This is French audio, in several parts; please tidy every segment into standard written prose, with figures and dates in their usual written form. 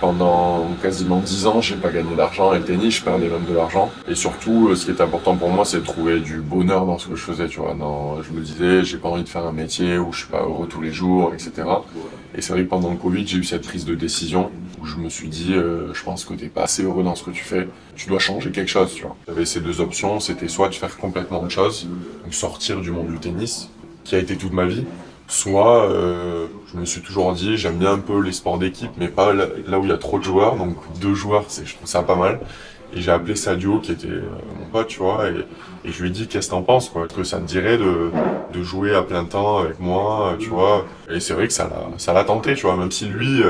Pendant quasiment 10 ans, j'ai pas gagné d'argent avec le tennis, je perdais même de l'argent. Et surtout, ce qui est important pour moi, c'est de trouver du bonheur dans ce que je faisais, tu vois. Je me disais, j'ai pas envie de faire un métier où je suis pas heureux tous les jours, etc. Et c'est vrai que pendant le Covid, j'ai eu cette prise de décision où je me suis dit, je pense que t'es pas assez heureux dans ce que tu fais, tu dois changer quelque chose, tu vois. J'avais ces deux options, c'était soit de faire complètement autre chose, donc sortir du monde du tennis, qui a été toute ma vie, soit je me suis toujours dit, j'aime bien un peu les sports d'équipe, mais pas là où il y a trop de joueurs, donc deux joueurs, je trouve ça pas mal. Et j'ai appelé Sadio, qui était mon pote, tu vois, et je lui ai dit, qu'est-ce que t'en penses, quoi? Est-ce que ça te dirait de jouer à plein temps avec moi, tu vois? Et c'est vrai que ça l'a tenté, tu vois, même si lui,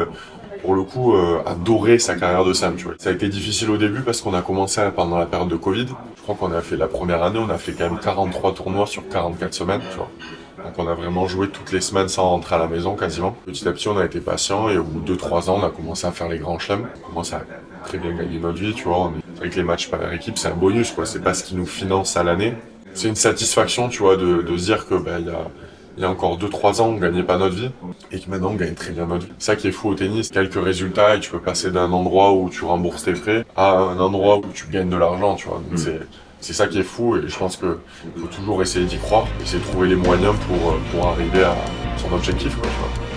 pour le coup, adorait sa carrière de Sam, tu vois. Ça a été difficile au début parce qu'on a commencé pendant la période de Covid. Je crois qu'on a fait la première année, on a fait quand même 43 tournois sur 44 semaines, tu vois. Donc on a vraiment joué toutes les semaines sans rentrer à la maison quasiment. Petit à petit on a été patient et au bout de 2-3 ans on a commencé à faire les grands chelems. On commence à très bien gagner notre vie, tu vois. Avec les matchs par équipe c'est un bonus quoi, c'est pas ce qui nous finance à l'année. C'est une satisfaction tu vois de se dire que il y a encore 2-3 ans on gagnait pas notre vie et que maintenant on gagne très bien notre vie. C'est ça qui est fou au tennis, quelques résultats et tu peux passer d'un endroit où tu rembourses tes frais à un endroit où tu gagnes de l'argent tu vois. Donc c'est ça qui est fou et je pense que faut toujours essayer d'y croire, essayer de trouver les moyens pour arriver à son objectif quoi, tu vois.